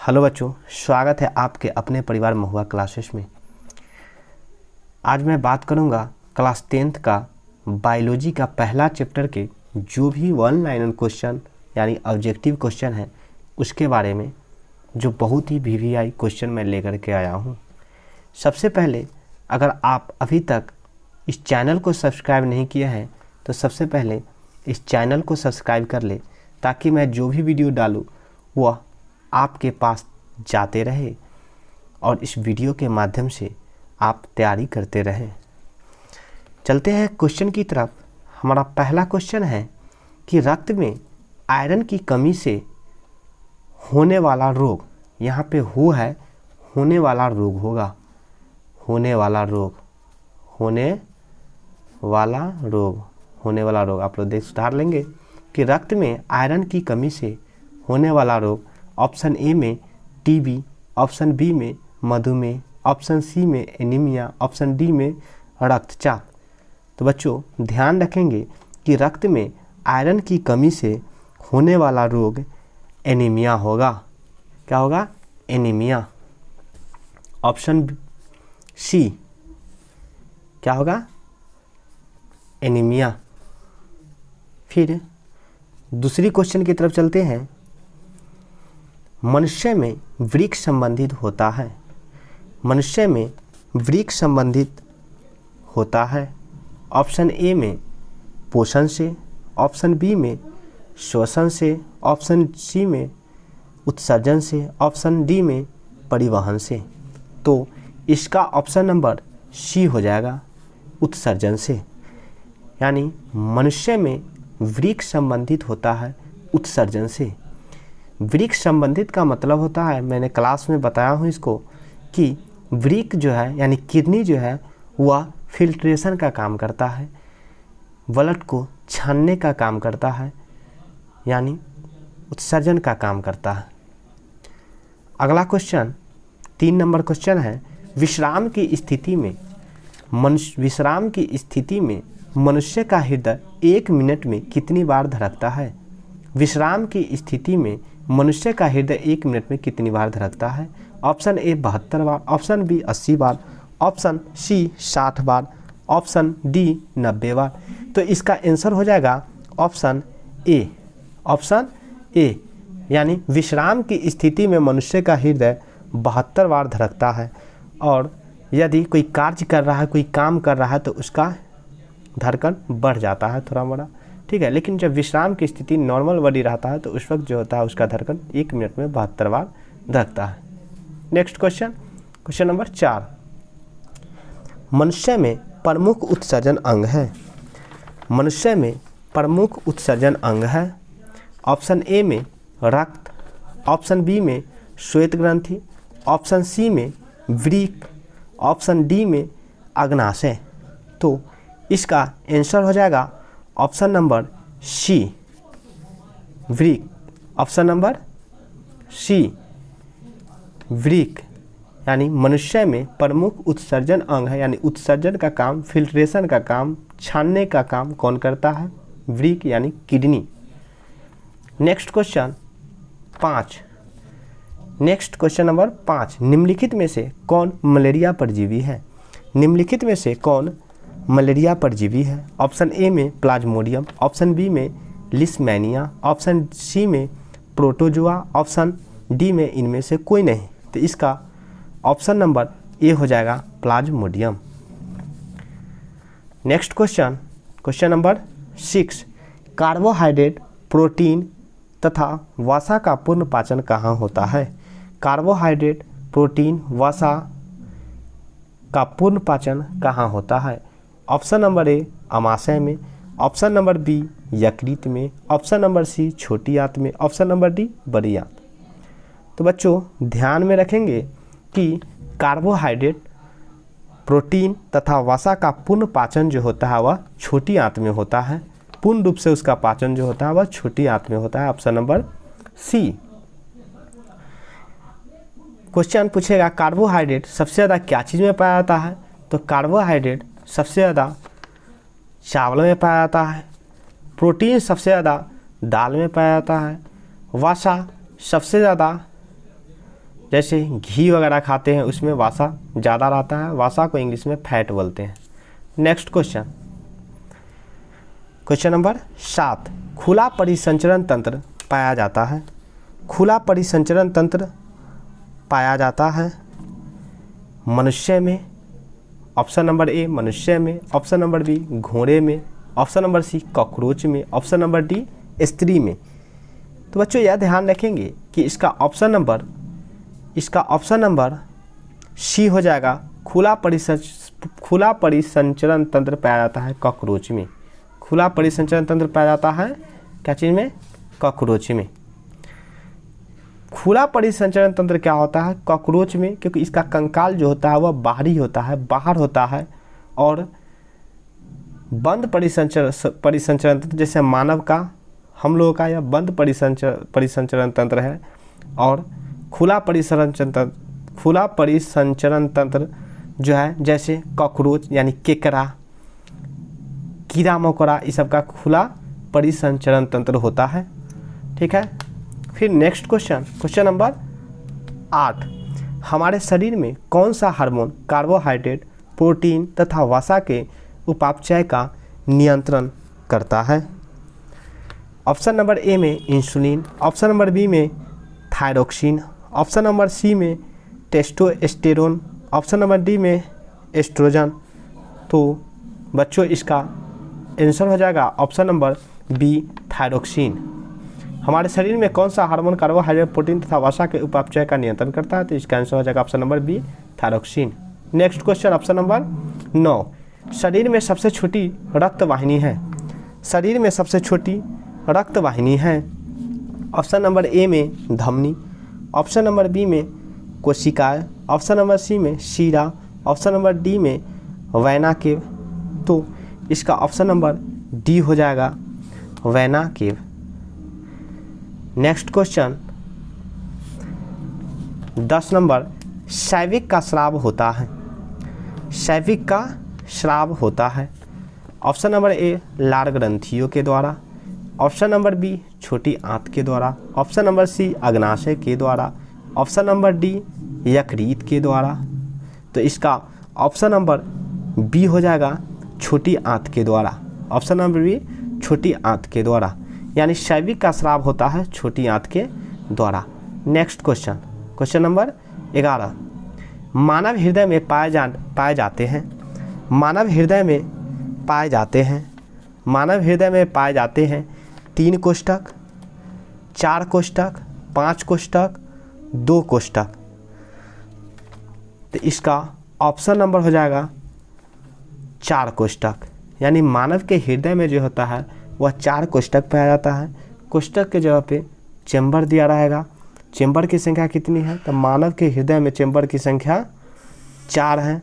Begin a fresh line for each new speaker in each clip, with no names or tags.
Hello बच्चों, स्वागत है आपके अपने परिवार महुआ क्लासेस में। आज मैं बात करूंगा क्लास 10th का बायोलॉजी का पहला चैप्टर के जो भी वन लाइनर क्वेश्चन यानी ऑब्जेक्टिव क्वेश्चन है उसके बारे में, जो बहुत ही वीवीआई क्वेश्चन मैं लेकर के आया हूं। सबसे पहले अगर आप अभी तक इस चैनल को सब्सक्राइब नहीं किया है तो सबसे पहले इस चैनल को सब्सक्राइब कर ले, ताकि मैं जो भी वीडियो डालूं वह आपके पास जाते रहे और इस वीडियो के माध्यम से आप तैयारी करते रहें। चलते हैं क्वेश्चन की तरफ। हमारा पहला क्वेश्चन है कि रक्त में आयरन की कमी से होने वाला रोग, यहाँ पे हो है होने वाला रोग होगा, होने वाला रोग, होने वाला रोग आप लोग देख सुधार लेंगे कि रक्त में आयरन की कमी से होने वाला रोग ऑप्शन ए में टीबी, ऑप्शन बी में मधुमेह, ऑप्शन सी में एनीमिया, ऑप्शन डी में रक्तचाप। तो बच्चों ध्यान रखेंगे कि रक्त में आयरन की कमी से होने वाला रोग एनीमिया होगा। क्या होगा? एनीमिया। ऑप्शन सी क्या होगा? एनीमिया। फिर दूसरी क्वेश्चन की तरफ चलते हैं। मनुष्य में वृक्क संबंधित होता है, मनुष्य में वृक्क संबंधित होता है ऑप्शन ए में पोषण से, ऑप्शन बी में श्वसन से, ऑप्शन सी में उत्सर्जन से, ऑप्शन डी में परिवहन से। तो इसका ऑप्शन नंबर सी हो जाएगा, उत्सर्जन से। यानी मनुष्य में वृक्क संबंधित होता है उत्सर्जन से। वृक्क संबंधित का मतलब होता है, मैंने क्लास में बताया हूँ इसको, कि वृक्क जो है यानी किडनी जो है वह फिल्ट्रेशन का काम करता है, ब्लड को छानने का काम करता है, यानी उत्सर्जन का काम करता है। अगला क्वेश्चन 3 नंबर क्वेश्चन है, विश्राम की स्थिति में मनुष्य का हृदय 1 मिनट में कितनी बार धड़कता है? विश्राम की स्थिति में मनुष्य का हृदय 1 मिनट में कितनी बार धड़कता है? ऑप्शन ए 72 बार, ऑप्शन बी 80 बार, ऑप्शन सी 60 बार, ऑप्शन डी 90 बार। तो इसका आंसर हो जाएगा ऑप्शन ए। ऑप्शन ए यानी विश्राम की स्थिति में मनुष्य का हृदय 72 बार धड़कता है, और यदि कोई कार्य कर रहा है, कोई काम कर रहा है तो उसका धड़कन बढ़ जाता है थोड़ा मोड़ा, ठीक है। लेकिन जब विश्राम की स्थिति नॉर्मल बॉडी रहता है तो उस वक्त जो होता है उसका धड़कन 1 मिनट में 72 बार धड़कता है। नेक्स्ट क्वेश्चन नंबर 4, मनुष्य में प्रमुख उत्सर्जन अंग है, मनुष्य में प्रमुख उत्सर्जन अंग है। ऑप्शन ए में रक्त, ऑप्शन बी में श्वेत ग्रंथि, ऑप्शन सी में वृक्क, ऑप्शन डी में अग्नाशय। तो इसका आंसर हो जाएगा ऑप्शन नंबर सी, वृक्क। ऑप्शन नंबर सी, वृक्क। यानी मनुष्य में प्रमुख उत्सर्जन अंग है, यानी उत्सर्जन का काम, फिल्ट्रेशन का काम, छानने का काम कौन करता है? वृक्क यानी kidney. Next question 5, next question number 5, निम्नलिखित में से कौन मलेरिया परजीवी है? निम्नलिखित में से कौन मलेरिया परजीवी है? ऑप्शन ए में प्लाज्मोडियम, ऑप्शन बी में लिस्मैनिया, ऑप्शन सी में प्रोटोजोआ, ऑप्शन डी में इनमें से कोई नहीं। तो इसका ऑप्शन नंबर ए हो जाएगा Plasmodium. Next question number 6, carbohydrate, protein तथा वसा का पूर्ण पाचन कहाँ होता है? कार्बोहाइड्रेट, प्रोटीन, वसा का पूर्ण पाचन कहाँ होता है? ऑप्शन नंबर ए अमाशय में, ऑप्शन नंबर बी यकृत में, ऑप्शन नंबर सी छोटी आंत में, ऑप्शन नंबर डी बड़ी आंत। तो बच्चों ध्यान में रखेंगे कि कार्बोहाइड्रेट, प्रोटीन तथा वसा का पूर्ण पाचन जो होता है वह छोटी आंत में होता है। पूर्ण रूप से उसका पाचन जो होता है वह छोटी आंत में होता है। Option number C. क्वेश्चन पूछेगा कार्बोहाइड्रेट सबसे ज़्यादा क्या चीज़ में पाया जाता है? तो कार्बोहाइड्रेट सबसे ज़्यादा चावल में पाया जाता है, प्रोटीन सबसे ज़्यादा दाल में पाया जाता है, वसा सबसे ज़्यादा जैसे घी वगैरह खाते हैं उसमें वसा ज़्यादा रहता है, वसा को इंग्लिश में फैट बोलते हैं। नेक्स्ट क्वेश्चन, क्वेश्चन नंबर 7, खुला परिसंचरण तंत्र पाया जाता है। खुला परिसंचरण तंत्र पाया जाता है मनुष्य में, ऑप्शन नंबर ए मनुष्य में, ऑप्शन नंबर बी घोड़े में, ऑप्शन नंबर सी कॉकरोच में, ऑप्शन नंबर डी स्त्री में। तो बच्चों यह ध्यान रखेंगे कि इसका ऑप्शन नंबर सी हो जाएगा। खुला परिसंचरण तंत्र पाया जाता है कॉकरोच में। खुला परिसंचरण तंत्र पाया जाता है क्या चीज़ में? कॉकरोच में। खुला परिसंचरण तंत्र क्या होता है? कॉकरोच में, क्योंकि इसका कंकाल जो होता है वह बाहरी होता है, बाहर होता है। और बंद परिसंचरण तंत्र जैसे मानव का, हम लोगों का यह बंद परिसंचरण तंत्र है। और खुला परिसंचरण तंत्र जो है जैसे कॉकरोच यानी केकड़ा, कीड़ा मकोड़ा, इस सब का खुला परिसंचरण तंत्र होता है। ठीक है। फिर नेक्स्ट क्वेश्चन, क्वेश्चन नंबर 8, हमारे शरीर में कौन सा हार्मोन कार्बोहाइड्रेट, प्रोटीन तथा वसा के उपापचय का नियंत्रण करता है? ऑप्शन नंबर ए में इंसुलिन, ऑप्शन नंबर बी में थायरोक्सिन, ऑप्शन नंबर सी में टेस्टोस्टेरोन, ऑप्शन नंबर डी में एस्ट्रोजन। तो बच्चों इसका आंसर हो जाएगा ऑप्शन नंबर बी थायरोक्सिन। हमारे शरीर में कौन सा हार्मोन कार्बोहाइड्रेट, प्रोटीन तथा वसा के उपापचय का नियंत्रण करता है? तो इसका आंसर हो जाएगा option number B thyroxine. Next question, option number 9, शरीर में सबसे छोटी रक्त वाहिनी है। शरीर में सबसे छोटी रक्त वाहिनी है। ऑप्शन नंबर ए में धमनी, ऑप्शन नंबर बी में कोशिकाएं, ऑप्शन नंबर सी में शीरा, ऑप्शन नंबर डी में वैना केव। तो इसका ऑप्शन नंबर डी हो जाएगा वैना केव। नेक्स्ट क्वेश्चन 10 नंबर, शैविक का स्राव होता है। शैविक का स्राव होता है। ऑप्शन नंबर ए लार ग्रंथियों के द्वारा, ऑप्शन नंबर बी छोटी आंत के द्वारा, ऑप्शन नंबर सी अग्नाशय के द्वारा, ऑप्शन नंबर डी यकृत के द्वारा। तो इसका ऑप्शन नंबर बी हो जाएगा छोटी आंत के द्वारा। ऑप्शन नंबर बी छोटी आंत के द्वारा, यानी शैविक का स्राव होता है छोटी आंत के द्वारा। नेक्स्ट क्वेश्चन, क्वेश्चन नंबर 11, मानव हृदय में पाए जाते हैं। मानव हृदय में पाए जाते हैं। मानव हृदय में पाए जाते हैं 3 कोष्ठक, 4 कोष्ठक, 5 कोष्ठक, 2 कोष्ठक। तो इसका ऑप्शन नंबर हो जाएगा 4 कोष्ठक, यानी मानव के हृदय में जो होता है वह 4 कोष्ठक पाया जाता है। कोष्ठक के जगह पे चेंबर दिया रहेगा। चेंबर की संख्या कितनी है? तो मानव के हृदय में चेंबर की संख्या 4 है।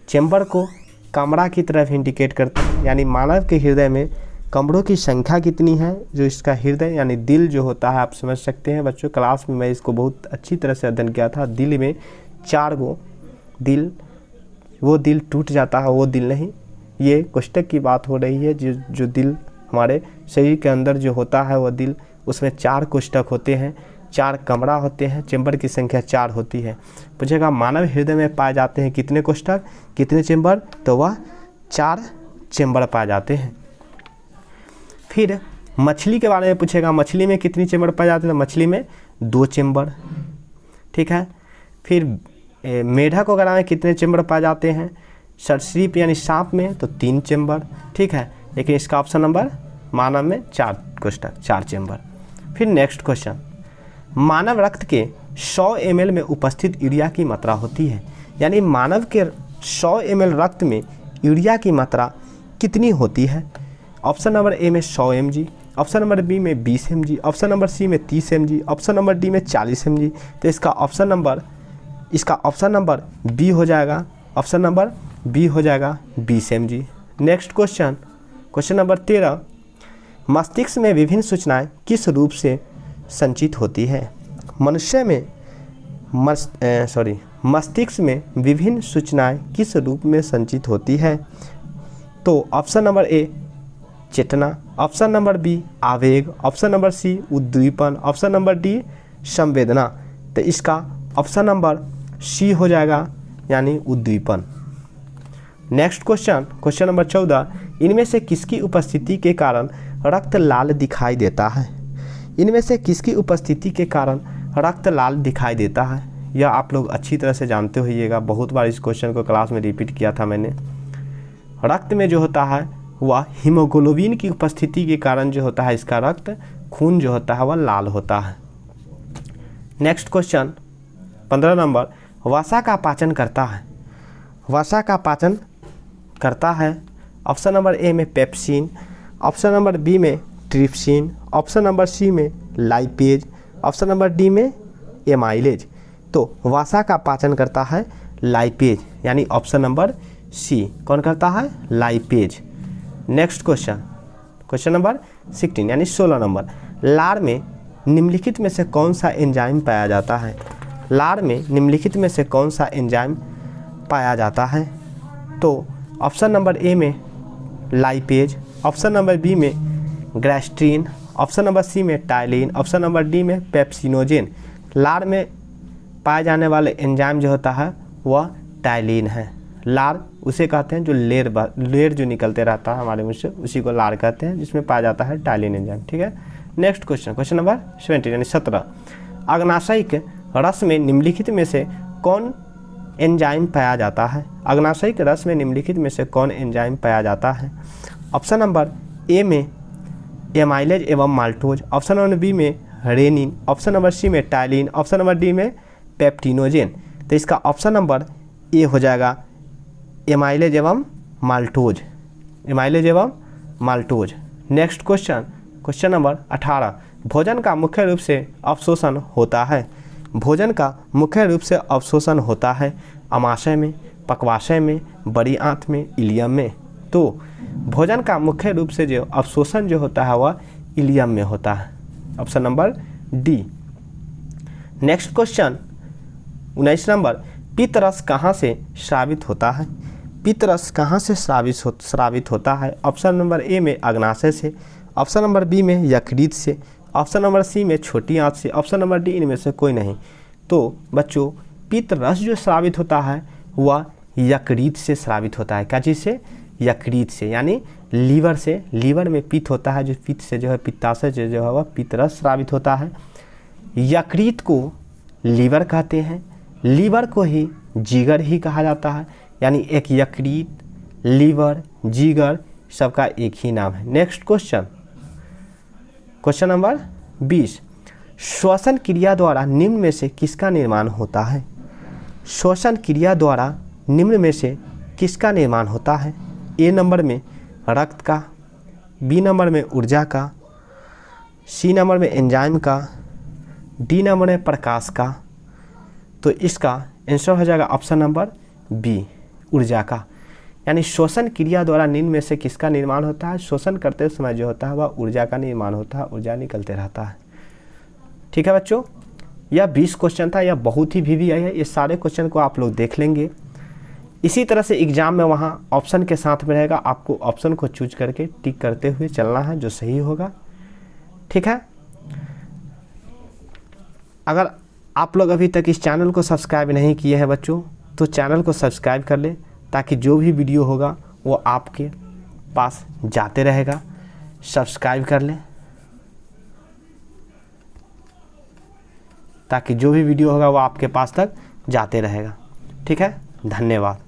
चेंबर को कमरा की तरफ इंडिकेट करते हैं, यानी मानव के हृदय में कमरों की संख्या कितनी है। जो इसका हृदय यानी दिल जो होता है, आप समझ सकते हैं बच्चों, क्लास में मैं इसको बहुत अच्छी तरह से अध्ययन किया था। दिल में 4 गो दिल, वो दिल टूट जाता है, वो दिल नहीं, ये कोष्ठक की बात हो रही है। जो दिल हमारे शरीर के अंदर जो होता है वह दिल, उसमें 4 कोष्ठक होते हैं, 4 कमरा होते हैं, चेंबर की संख्या 4 होती है। पूछेगा मानव हृदय में पाए जाते हैं कितने कोष्ठक, कितने चेंबर? तो वह 4 चेंबर पाए जाते हैं। फिर मछली के बारे में पूछेगा, मछली में कितनी चेंबर पाए जाते हैं? मछली में 2 चेंबर। ठीक है। फिर मेढक वगैरह में कितने चेंबर पाए जाते हैं? सरीसृप यानी सांप में तो 3 चेंबर। ठीक है, लेकिन इसका ऑप्शन नंबर मानव में 4 कोष्ठक, 4 चेंबर। फिर नेक्स्ट क्वेश्चन, मानव रक्त के 100 ml में उपस्थित यूरिया की मात्रा होती है। यानी मानव के 100 ml रक्त में यूरिया की मात्रा कितनी होती है? ऑप्शन नंबर ए में 100 mg, ऑप्शन नंबर बी में 20 mg, ऑप्शन नंबर सी में 30 mg, ऑप्शन नंबर डी में 40 mg। तो इसका ऑप्शन नंबर बी हो जाएगा, ऑप्शन नंबर बी हो जाएगा 20 mg। Next question, question number 13, मस्तिष्क में विभिन्न सूचनाएं किस रूप से संचित होती है? मनुष्य में मस्तिष्क में विभिन्न सूचनाएं किस रूप में संचित होती है? तो ऑप्शन नंबर ए चेतना, ऑप्शन नंबर बी आवेग, ऑप्शन नंबर सी उद्दीपन, ऑप्शन नंबर डी संवेदना। तो इसका ऑप्शन नंबर सी हो जाएगा, यानी उद्दीपन। नेक्स्ट क्वेश्चन नंबर 14, इनमें से किसकी उपस्थिति के कारण रक्त लाल दिखाई देता है? इनमें से किसकी उपस्थिति के कारण रक्त लाल दिखाई देता है? यह आप लोग अच्छी तरह से जानते होइएगा, बहुत बार इस क्वेश्चन को क्लास में रिपीट किया था मैंने। रक्त में जो होता है वह हीमोग्लोबिन की उपस्थिति के कारण जो होता है इसका रक्त खून जो होता है वह लाल होता है। नेक्स्ट क्वेश्चन 15 नंबर, वसा का पाचन करता है? वसा का पाचन करता है ऑप्शन नंबर ए में पेप्सिन, ऑप्शन नंबर बी में ट्रिप्सिन, ऑप्शन नंबर सी में लाइपेज, ऑप्शन नंबर डी में एमाइलेज। तो वसा का पाचन करता है लाइपेज, यानी ऑप्शन नंबर सी। कौन करता है? लाइपेज। नेक्स्ट क्वेश्चन नंबर 16 यानी 16 नंबर, लार में निम्नलिखित में से कौन सा एंजाइम पाया जाता है? लार में निम्नलिखित में से कौन सा एंजाइम पाया जाता है? तो ऑप्शन नंबर ए में लाइपेज, ऑप्शन नंबर बी में ग्रेस्ट्रीन, ऑप्शन नंबर सी में टाइलिन, ऑप्शन नंबर डी में पेप्सिनोजेन। लार में पाए जाने वाले एंजाइम जो होता है वह टाइलिन है। लार उसे कहते हैं जो लेर जो निकलते रहता है हमारे मुंह से, उसी को लार कहते हैं, जिसमें पाया जाता है टाइलिन एंजाइम। ठीक है। नेक्स्ट क्वेश्चन नंबर 17 यानी 17, अग्नाशयिक रस में निम्नलिखित में से कौन एंजाइम पाया जाता है? अग्नाशयिक रस में निम्नलिखित में से कौन एंजाइम पाया जाता है? ऑप्शन नंबर ए में एमाइलेज एवं माल्टोज, ऑप्शन नंबर बी में रेनिन, ऑप्शन नंबर सी में टाइलिन, ऑप्शन नंबर डी में पेप्टिनोजेन। तो इसका ऑप्शन नंबर ए हो जाएगा एमाइलेज एवं माल्टोज, एमाइलेज एवं माल्टोज। नेक्स्ट क्वेश्चन नंबर 18, भोजन का मुख्य रूप से अवशोषण होता है? भोजन का मुख्य रूप से अवशोषण होता है अमाशय में, पक्वाशय में, बड़ी आंत में, इलियम में। तो भोजन का मुख्य रूप से जो अवशोषण जो होता है वह इलियम में होता है, option number D. Next question 19 नंबर, पित्तरस कहाँ से स्रावित होता है? पित्तरस कहाँ से स्रावित होता है? ऑप्शन नंबर ए में अग्नाशय से, ऑप्शन नंबर बी में यकृत से, ऑप्शन नंबर सी में छोटी आंत से, ऑप्शन नंबर डी इनमें से कोई नहीं। तो बच्चों पित्तरस जो स्रावित होता है वह यकृत से स्रावित होता है। क्या चीज़ से? यकृत से, यानी लीवर से। लीवर में पित्त होता है, जो पित्त से जो है पित्ताशय से जो है वह पित्तरस स्रावित होता है। यकृत को लीवर कहते हैं, लीवर को ही जिगर ही कहा जाता है, यानी एक यकृत, लीवर, जिगर सबका एक ही नाम है। नेक्स्ट क्वेश्चन नंबर 20, श्वसन क्रिया द्वारा निम्न में से किसका निर्माण होता है? श्वसन क्रिया द्वारा निम्न में से किसका निर्माण होता है? ए नंबर में रक्त का, बी नंबर में ऊर्जा का, सी नंबर में एंजाइम का, डी नंबर में प्रकाश का। तो इसका आंसर हो जाएगा ऑप्शन नंबर बी, ऊर्जा का। यानी श्वसन क्रिया द्वारा निम्न में से किसका निर्माण होता है? श्वसन करते समय जो होता है वह ऊर्जा का निर्माण होता है, ऊर्जा निकलते रहता है। ठीक है बच्चों, यह 20 क्वेश्चन था, यह बहुत ही VVI है। ये सारे क्वेश्चन को आप लोग देख लेंगे। इसी तरह से एग्जाम में वहाँ ऑप्शन के साथ में रहेगा, आपको ऑप्शन को चूज करके टिक करते हुए चलना है जो सही होगा। ठीक है। अगर आप लोग अभी तक इस चैनल को सब्सक्राइब नहीं किए हैं बच्चों, तो चैनल को सब्सक्राइब कर लें, ताकि जो भी वीडियो होगा वो आपके पास जाते रहेगा। सब्सक्राइब कर लें ताकि जो भी वीडियो होगा वो आपके पास तक जाते रहेगा। ठीक है, धन्यवाद।